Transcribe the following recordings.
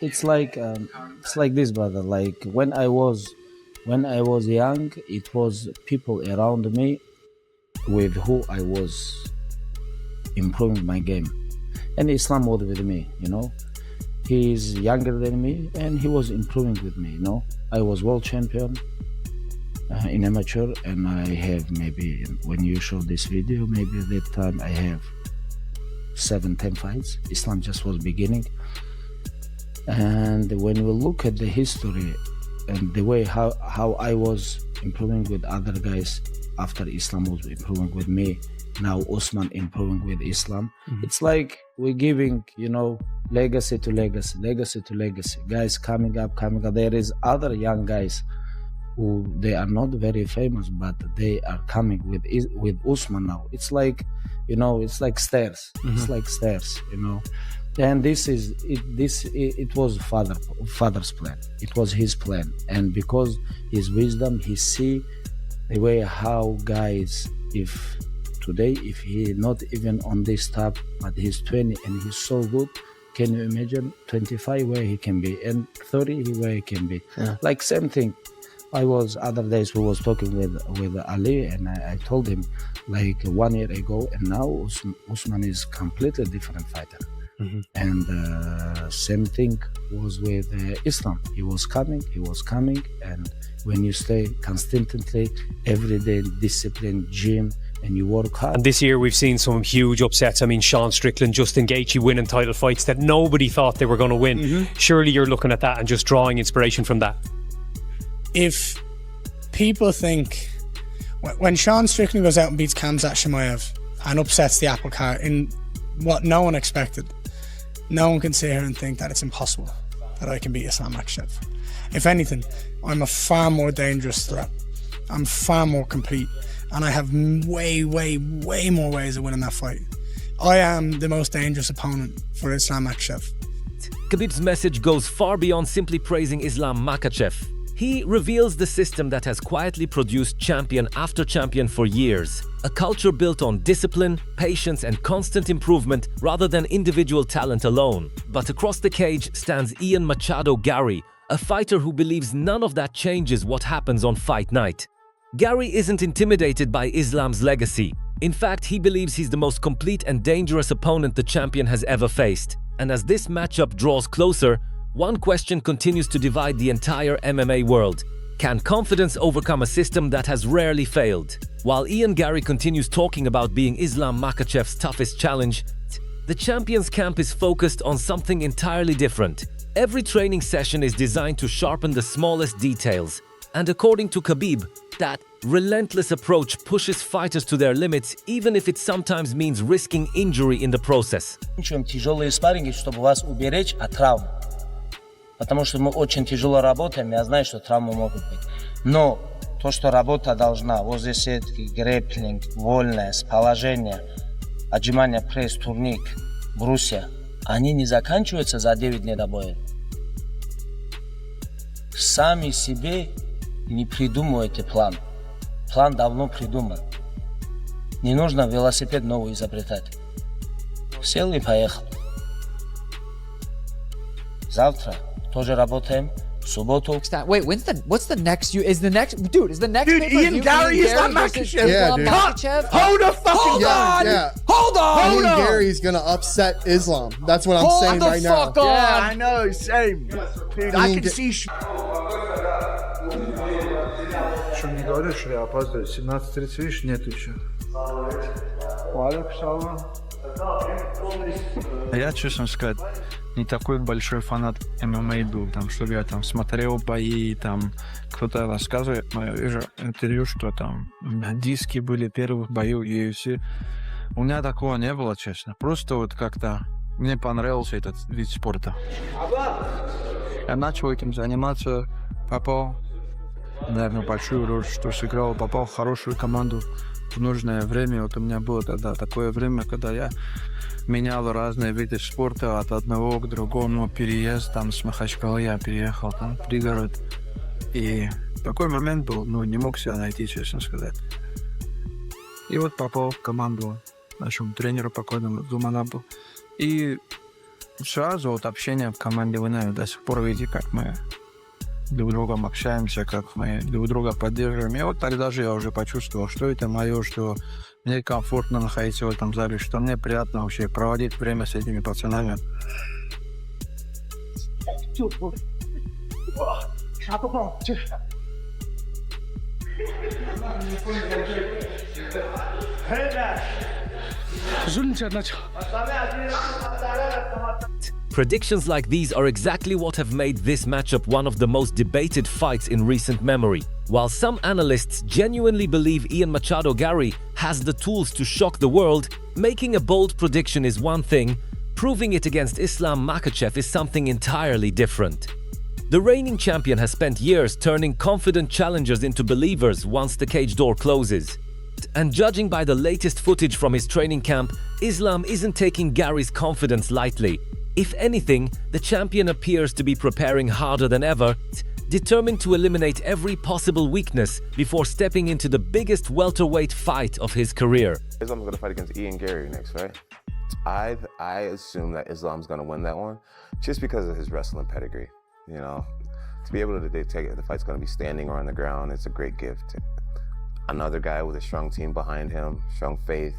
it's like this, brother. Like when I was young, it was people around me with who I was improving my game, and Islam was with me. He's younger than me, and he was improving with me. I was world champion in amateur, and I have, maybe when you show this video, maybe at that time I have 7-10 fights. Islam just was beginning. And when we look at the history and the way how I was improving with other guys after Islam was improving with me, now Usman improving with Islam, it's like we're giving, legacy to legacy. Guys coming up. There is other young guys who they are not very famous, but they are coming with Usman now. It's like, it's like stairs. It's like stairs, And it was father's plan. It was his plan, and because his wisdom, he see the way how guys, if today, if he not even on this top, but he's 20 and he's so good, can you imagine 25 where he can be and 30 where he can be? Yeah. Like same thing. I was other days we was talking with Ali, and I told him like 1 year ago, and now Usman is completely different fighter. And same thing was with Islam. He was coming, and when you stay consistently every day, discipline, gym, and you work hard. And this year we've seen some huge upsets. I mean, Sean Strickland, Justin Gaethje winning title fights that nobody thought they were going to win. Surely you're looking at that and just drawing inspiration from that. If people think when Sean Strickland goes out and beats Khamzat Chimaev and upsets the apple cart in what no one expected, no one can sit here and think that it's impossible that I can beat Islam Makhachev. If anything, I'm a far more dangerous threat. I'm far more complete, and I have way more ways of winning that fight. I am the most dangerous opponent for Islam Makhachev. Khabib's message goes far beyond simply praising Islam Makhachev. He reveals the system that has quietly produced champion after champion for years. A culture built on discipline, patience, and constant improvement rather than individual talent alone. But across the cage stands Ian Machado Garry, a fighter who believes none of that changes what happens on fight night. Garry isn't intimidated by Islam's legacy. In fact, he believes he's the most complete and dangerous opponent the champion has ever faced. And as this matchup draws closer, one question continues to divide the entire MMA world. Can confidence overcome a system that has rarely failed? While Ian Garry continues talking about being Islam Makhachev's toughest challenge, the champion's camp is focused on something entirely different. Every training session is designed to sharpen the smallest details. And according to Khabib, that relentless approach pushes fighters to their limits, even if it sometimes means risking injury in the process. Тяжелые спарринги, чтобы вас уберечь от травм. Потому что мы очень тяжело работаем, я знаю, что травмы могут быть. Но то, что работа должна, возле сетки, грэпплинг, вольное, с положения, отжимания, пресс, турник, брусья, они не заканчиваются за 9 дней до боя. Сами себе не придумывайте план. План давно придуман. Не нужно велосипед новый изобретать. Сел и поехал. Завтра тоже работаем. В субботу. Wait, what's the next? Is the next Ian Garry is Islam Makhachev. Yeah, dude. Hold the fucking on. Yeah. Hold on. Ian Gary's gonna upset Islam. That's what I'm saying right now. Fuck on. Yeah, I know, same. Dude, I can see. Что мне говорят, что я опаздываю? 17:30, видишь, нет еще. Я, честно сказать, не такой большой фанат ММА был, там, чтобы я там смотрел бои, там кто-то рассказывает, но я вижу интервью, что там диски были первых боев UFC. У меня такого не было, честно. Просто вот как-то мне понравился этот вид спорта. Я начал этим заниматься, попал, наверное, большую роль, что сыграл, попал в хорошую команду в нужное время. Вот у меня было тогда такое время, когда я менял разные виды спорта от одного к другому, переезд там с Махачкалы, я переехал там в пригород. И такой момент был, не мог себя найти, честно сказать. И вот попал в команду нашему тренеру покойному Зуманабу. И сразу вот общение в команде, вы, наверное, до сих пор видите, как мы друг с другом общаемся, как мы друг друга поддерживаем. И вот тогда же я уже почувствовал, что это мое, что мне комфортно находиться в этом зале, что мне приятно вообще проводить время с этими пацанами. Predictions like these are exactly what have made this matchup one of the most debated fights in recent memory. While some analysts genuinely believe Ian Garry has the tools to shock the world, making a bold prediction is one thing, proving it against Islam Makhachev is something entirely different. The reigning champion has spent years turning confident challengers into believers once the cage door closes. And judging by the latest footage from his training camp, Islam isn't taking Gary's confidence lightly. If anything, the champion appears to be preparing harder than ever, determined to eliminate every possible weakness before stepping into the biggest welterweight fight of his career. Islam's going to fight against Ian Garry next, right? I assume that Islam's going to win that one just because of his wrestling pedigree. You know, to be able to dictate if the fight's going to be standing or on the ground, it's a great gift. Another guy with a strong team behind him, strong faith.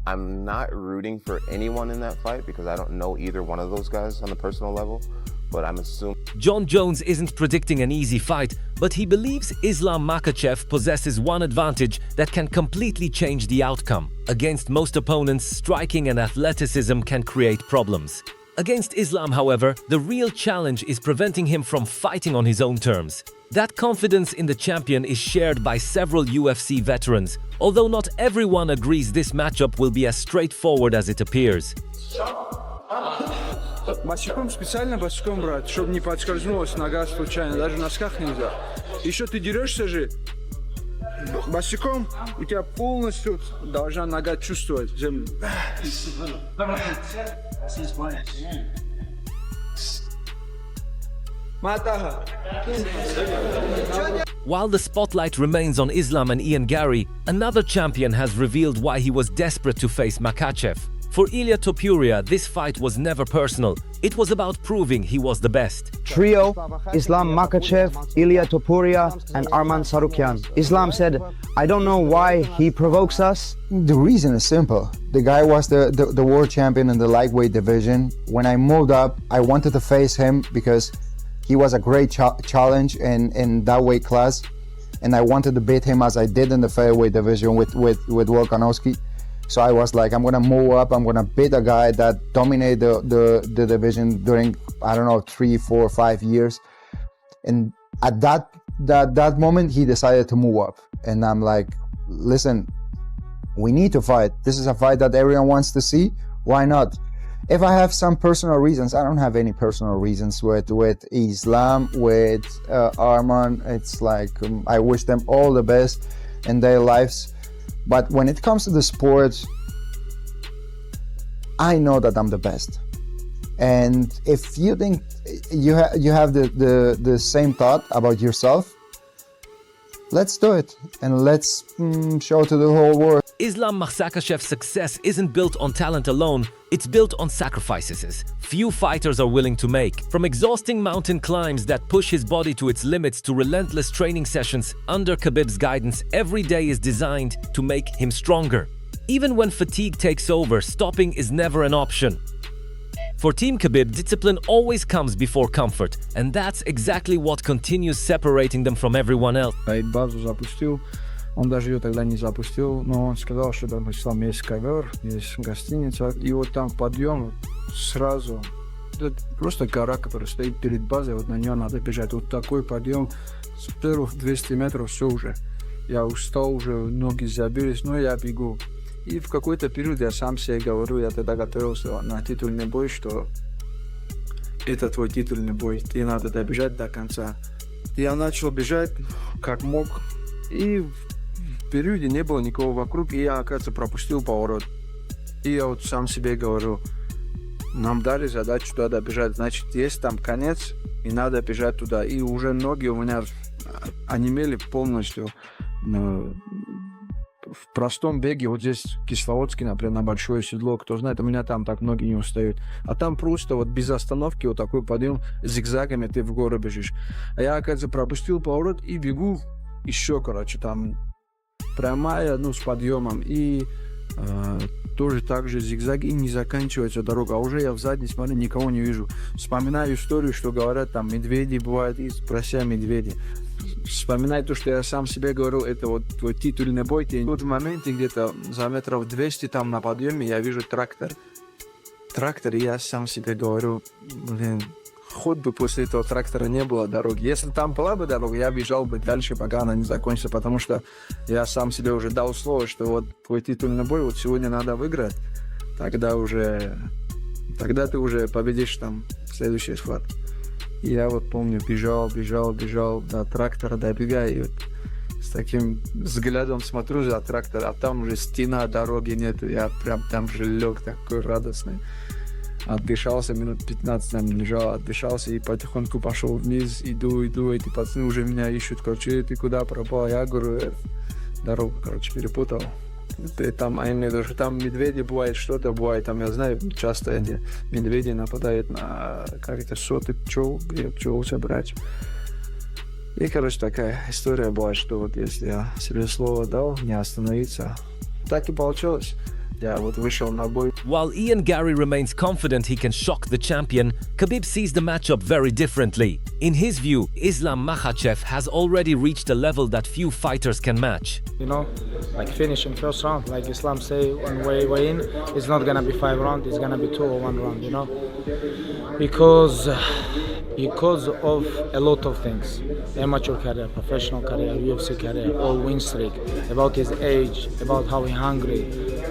I'm not rooting for anyone in that fight because I don't know either one of those guys on the personal level, but I'm assuming... Jon Jones isn't predicting an easy fight, but he believes Islam Makhachev possesses one advantage that can completely change the outcome. Against most opponents, striking and athleticism can create problems. Against Islam, however, the real challenge is preventing him from fighting on his own terms. That confidence in the champion is shared by several UFC veterans, although not everyone agrees this matchup will be as straightforward as it appears. Босиком специально босиком брать, чтобы не подскользнулась нога случайно, даже в носках нельзя. Еще ты дерешься же босиком, у тебя полностью должна нога чувствовать землю. While the spotlight remains on Islam and Ian Garry, another champion has revealed why he was desperate to face Makhachev. For Ilia Topuria, this fight was never personal. It was about proving he was the best. Trio, Islam Makhachev, Ilia Topuria, and Arman Sarukian. Islam said, I don't know why he provokes us. The reason is simple. The guy was the world champion in the lightweight division. When I moved up, I wanted to face him because he was a great challenge in that weight class. And I wanted to beat him as I did in the featherweight division with Volkanovski. So I was like, I'm gonna move up, I'm gonna beat a guy that dominated the division during, I don't know, 3, 4, 5 years. And at that moment, he decided to move up. And I'm like, listen, we need to fight. This is a fight that everyone wants to see. Why not? If I have some personal reasons, I don't have any personal reasons with Islam, with Arman. It's like, I wish them all the best in their lives. But when it comes to the sport, I know that I'm the best. And if you think you have the same thought about yourself, let's do it and let's show to the whole world. Islam Makhachev's success isn't built on talent alone, it's built on sacrifices few fighters are willing to make. From exhausting mountain climbs that push his body to its limits to relentless training sessions under Khabib's guidance, every day is designed to make him stronger. Even when fatigue takes over, stopping is never an option. For Team Khabib, discipline always comes before comfort, and that's exactly what continues separating them from everyone else. Базу запустил, он даже ее тогда не запустил, но он сказал, что там есть ковер, есть гостиница, и вот там подъем сразу, это просто гора, которая стоит перед базой, вот на нее надо бежать, вот такой подъем, с первых 200 метров все уже, я устал уже, ноги забились, но я бегу. И в какой-то период я сам себе говорю, я тогда готовился на титульный бой, что это твой титульный бой, тебе надо добежать до конца. Я начал бежать как мог, и в периоде не было никого вокруг, и я, оказывается, пропустил поворот. И я вот сам себе говорю, нам дали задачу туда добежать, значит, есть там конец, и надо бежать туда. И уже ноги у меня онемели полностью. в простом беге, вот здесь Кисловодский, например, на большое седло, кто знает, у меня там так ноги не устают. А там просто вот без остановки вот такой подъем, зигзагами ты в гору бежишь. А я, оказывается, пропустил поворот и бегу еще, короче, там прямая, ну, с подъемом. И тоже так же зигзаги, и не заканчивается дорога. А уже я в задней смотрю, никого не вижу. Вспоминаю историю, что говорят, там медведи бывают, и спрося медведи. Вспоминай то, что я сам себе говорил, это вот твой титульный бой. И вот в моменте где-то за метров 200 там на подъеме я вижу трактор. Трактор, и я сам себе говорю, блин, хоть бы после этого трактора не было дороги. Если там была бы дорога, я бежал бы дальше, пока она не закончится, потому что я сам себе уже дал слово, что вот твой титульный бой вот сегодня надо выиграть, тогда ты уже победишь там в следующей схватке. И я вот помню, бежал до трактора, добегаю, и вот с таким взглядом смотрю за трактор, а там уже стена, дороги нету, я прям там же лег такой радостный. Отдышался, минут 15 там лежал, отдышался и потихоньку пошел вниз, иду, эти пацаны уже меня ищут, короче, ты куда пропал? Я говорю, дорогу, короче, перепутал. Там, они даже там медведи бывает, что-то бывает, там, я знаю, часто эти медведи нападают на как-то соты пчел собрать. И, короче, такая история была, что вот если я себе слово дал, не остановиться, так и получилось. Yeah, вот вышел на бой. While Ian Garry remains confident he can shock the champion, Khabib sees the matchup very differently. In his view, Islam Makhachev has already reached a level that few fighters can match. You know, like finish in first round, like Islam say on way in, it's not gonna be 5 rounds, it's gonna be 2 or 1 round, you know? Because of a lot of things. Amateur career, professional career, UFC career, all win streak, about his age, about how he's hungry.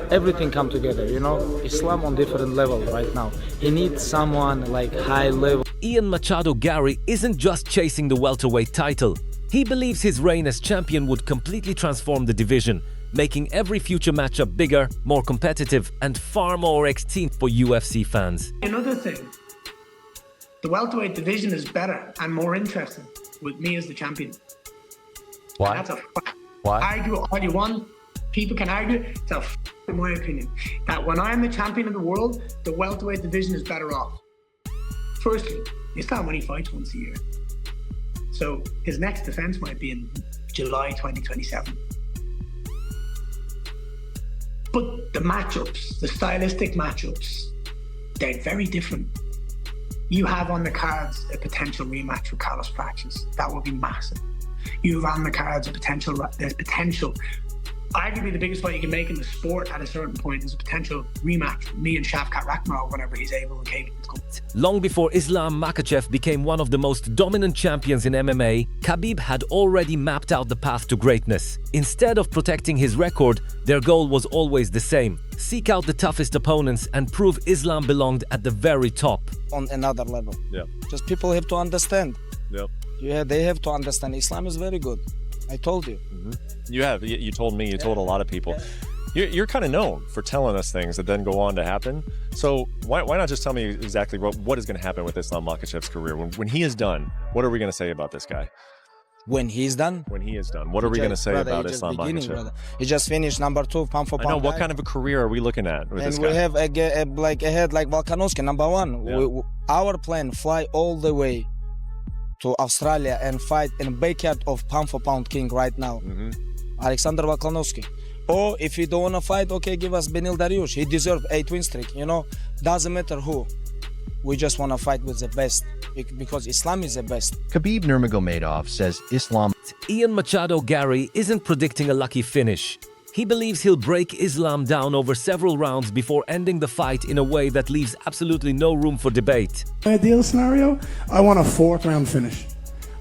Everything come together, you know? Islam on different level right now. He needs someone like high level. Ian Machado Garry isn't just chasing the welterweight title. He believes his reign as champion would completely transform the division, making every future matchup bigger, more competitive, and far more exciting for UFC fans. Another thing, the welterweight division is better and more interesting with me as the champion. Why? That's a fact. Why? Argue all you want. People can argue. It's a fact, in my opinion, that when I'm the champion of the world, the welterweight division is better off. Firstly, Islam only fights once a year. So his next defense might be in July 2027. But the matchups, the stylistic matchups, they're very different. You have on the cards a potential rematch with Carlos Praxis. That would be massive. You have on the cards there's potential. Arguably the biggest fight you can make in the sport at a certain point is a potential rematch with me and Shavkat Rakhmonov whenever he's able and capable to come. Long before Islam Makhachev became one of the most dominant champions in MMA, Khabib had already mapped out the path to greatness. Instead of protecting his record, their goal was always the same: seek out the toughest opponents and prove Islam belonged at the very top. On another level. Yeah. Just people have to understand. Yep. Yeah, they have to understand. Islam is very good. I told you. You told me, you told a lot of people. You're kind of known for telling us things that then go on to happen. So why not just tell me exactly what is going to happen with Islam Makhachev's career? When he is done, what are we going to say about this guy? When he's done? When he is done. What are we going to say about Islam Makhachev? He just finished number 2 pound for pound. I know, what kind of a career are we looking at with this and guy? we have ahead like Volkanovski, number 1. Yeah. Our plan, fly all the way to Australia and fight in the backyard of pound for pound king right now. Alexander Volkanovski. Or if you don't want to fight, okay, give us Benil Dariush. He deserves 8 win streak, you know. Doesn't matter who. We just want to fight with the best because Islam is the best. Khabib Nurmagomedov says Islam. Ian Machado Garry isn't predicting a lucky finish. He believes he'll break Islam down over several rounds before ending the fight in a way that leaves absolutely no room for debate. Ideal scenario, I want a 4th round finish.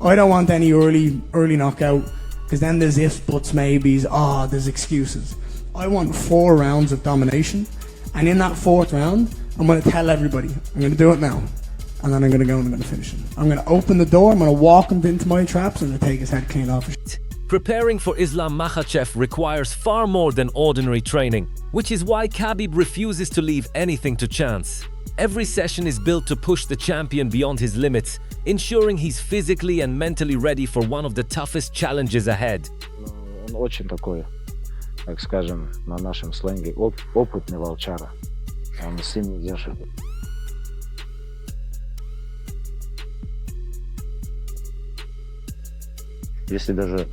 I don't want any early knockout, because then there's ifs, buts, maybes, there's excuses. I want 4 rounds of domination, and in that 4th round, I'm going to tell everybody, I'm going to do it now, and then I'm going to go and I'm going to finish him. I'm going to open the door, I'm going to walk him into my traps, and I'm going to take his head clean off. Preparing for Islam Makhachev requires far more than ordinary training, which is why Khabib refuses to leave anything to chance. Every session is built to push the champion beyond his limits, ensuring he's physically and mentally ready for one of the toughest challenges ahead. Он очень такой так скажем, на нашем сленге, опытный волчара. Он с ним не держит. Если даже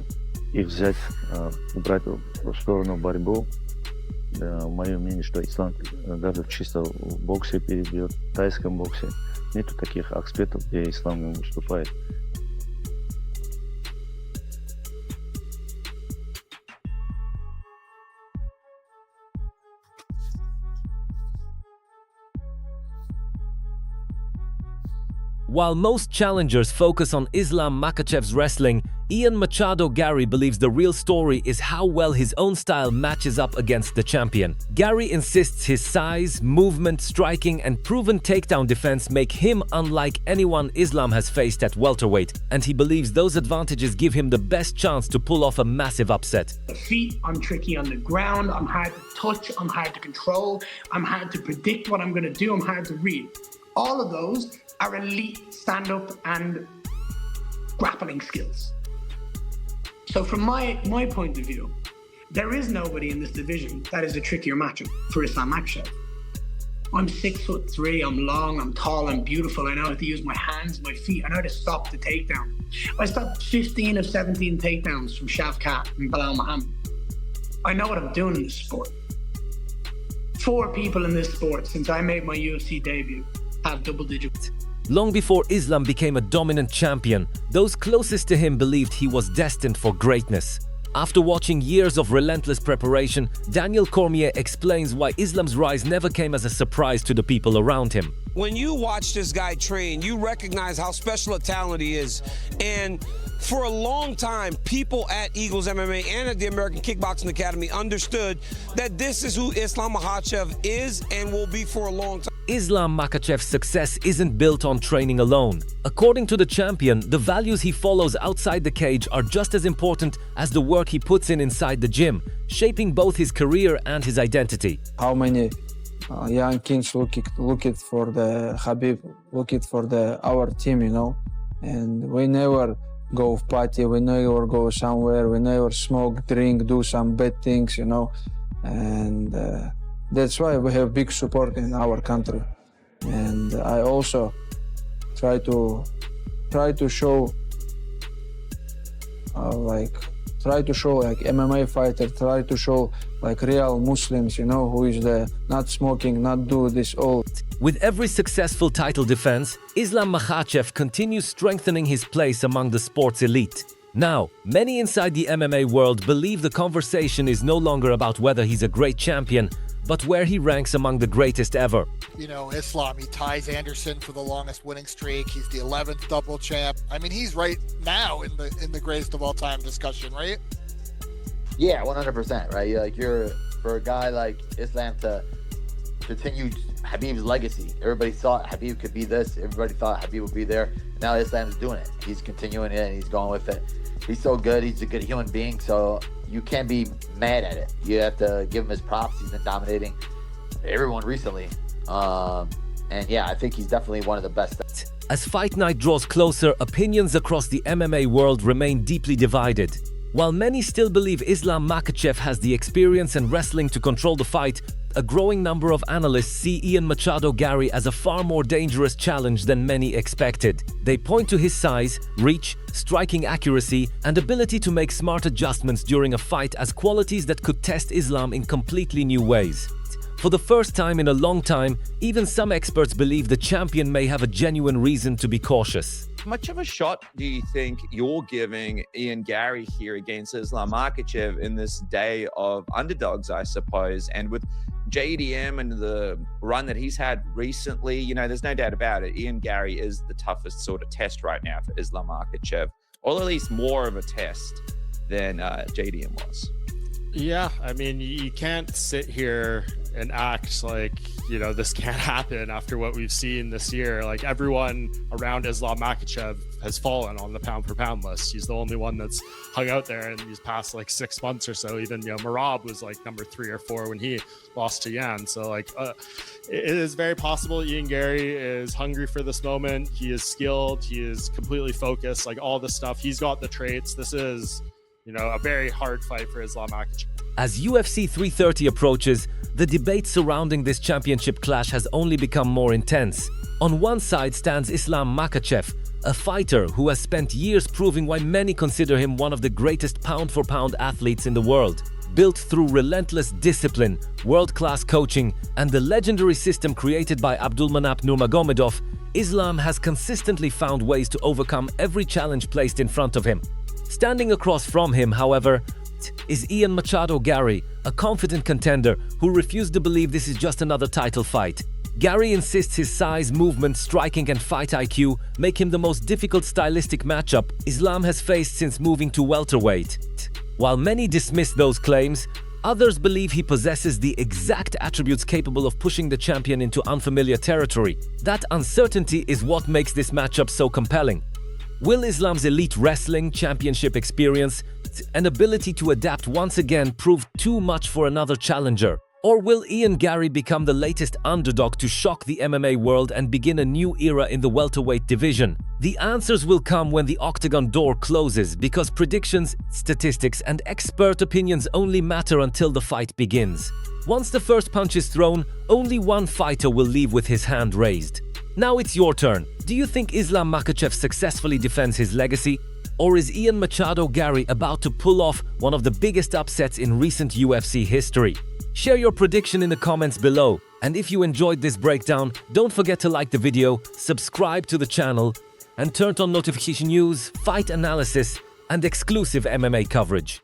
их взять, убрать в сторону борьбу, мое мнение, что Ислам даже чисто в боксе перебьет, в тайском боксе. Нету таких аспектов, где Ислам выступает. While most challengers focus on Islam Makhachev's wrestling, Ian Garry believes the real story is how well his own style matches up against the champion. Garry insists his size, movement, striking and proven takedown defense make him unlike anyone Islam has faced at welterweight, and he believes those advantages give him the best chance to pull off a massive upset. The feet, I'm tricky on the ground, I'm hard to touch, I'm hard to control, I'm hard to predict what I'm going to do, I'm hard to read. All of those are elite stand-up and grappling skills. So from my point of view, there is nobody in this division that is a trickier matchup for Islam Makhachev. I'm 6'3", I'm long, I'm tall, I'm beautiful, I know how to use my hands, my feet, I know how to stop the takedown. I stopped 15 of 17 takedowns from Shavkat and Bilal Muhammad. I know what I'm doing in this sport. 4 people in this sport since I made my UFC debut have double digits. Long before Islam became a dominant champion, those closest to him believed he was destined for greatness. After watching years of relentless preparation, Daniel Cormier explains why Islam's rise never came as a surprise to the people around him. When you watch this guy train, you recognize how special a talent he is. And for a long time, people at Eagles MMA and at the American Kickboxing Academy understood that this is who Islam Makhachev is and will be for a long time. Islam Makhachev's success isn't built on training alone. According to the champion, the values he follows outside the cage are just as important as the work he puts in inside the gym, shaping both his career and his identity. How many young kids looking for the Khabib, looking for our team, you know, and we never go party, we never go somewhere, we never smoke, drink, do some bad things, you know, and that's why we have big support in our country. And I also try to show like MMA fighter, try to show like real Muslims, you know, who is the not smoking, not do this all. With every successful title defense, Islam Makhachev continues strengthening his place among the sport's elite. Now, many inside the MMA world believe the conversation is no longer about whether he's a great champion, but where he ranks among the greatest ever. You know, Islam, he ties Anderson for the longest winning streak. He's the 11th double champ. I mean, he's right now in the greatest of all time discussion, right? Yeah, 100%, right? Like, you're, for a guy like Islam to continue Khabib's legacy. Everybody thought Khabib could be this. Everybody thought Khabib would be there. Now Islam's doing it. He's continuing it and he's going with it. He's so good. He's a good human being. So you can't be mad at it. You have to give him his props. He's been dominating everyone recently. And yeah, I think he's definitely one of the best. As fight night draws closer, opinions across the MMA world remain deeply divided. While many still believe Islam Makhachev has the experience and wrestling to control the fight, a growing number of analysts see Ian Garry as a far more dangerous challenge than many expected. They point to his size, reach, striking accuracy, and ability to make smart adjustments during a fight as qualities that could test Islam in completely new ways. For the first time in a long time, even some experts believe the champion may have a genuine reason to be cautious. How much of a shot do you think you're giving Ian Garry here against Islam Makhachev in this day of underdogs, I suppose? And with JDM and the run that he's had recently, you know, there's no doubt about it. Ian Garry is the toughest sort of test right now for Islam Makhachev, or at least more of a test than JDM was. Yeah, I mean, you can't sit here and act like, you know, this can't happen after what we've seen this year. Like, everyone around Islam Makhachev has fallen on the pound for pound list. He's the only one that's hung out there in these past like 6 months or so. Even, you know, Merab was like number 3 or 4 when he lost to Yan. So like, it is very possible Ian Garry is hungry for this moment. He is skilled. He is completely focused, like all this stuff. He's got the traits. This is, you know, a very hard fight for Islam Makhachev. As UFC 330 approaches, the debate surrounding this championship clash has only become more intense. On one side stands Islam Makhachev, a fighter who has spent years proving why many consider him one of the greatest pound-for-pound athletes in the world. Built through relentless discipline, world-class coaching, and the legendary system created by Khabib Nurmagomedov, Islam has consistently found ways to overcome every challenge placed in front of him. Standing across from him, however, is Ian Garry, a confident contender who refused to believe this is just another title fight. Garry insists his size, movement, striking and fight IQ make him the most difficult stylistic matchup Islam has faced since moving to welterweight. While many dismiss those claims, others believe he possesses the exact attributes capable of pushing the champion into unfamiliar territory. That uncertainty is what makes this matchup so compelling. Will Islam's elite wrestling, championship experience, and ability to adapt once again prove too much for another challenger? Or will Ian Garry become the latest underdog to shock the MMA world and begin a new era in the welterweight division? The answers will come when the octagon door closes, because predictions, statistics, and expert opinions only matter until the fight begins. Once the first punch is thrown, only one fighter will leave with his hand raised. Now it's your turn. Do you think Islam Makhachev successfully defends his legacy? Or is Ian Garry about to pull off one of the biggest upsets in recent UFC history? Share your prediction in the comments below. And if you enjoyed this breakdown, don't forget to like the video, subscribe to the channel, and turn on notification news, fight analysis, and exclusive MMA coverage.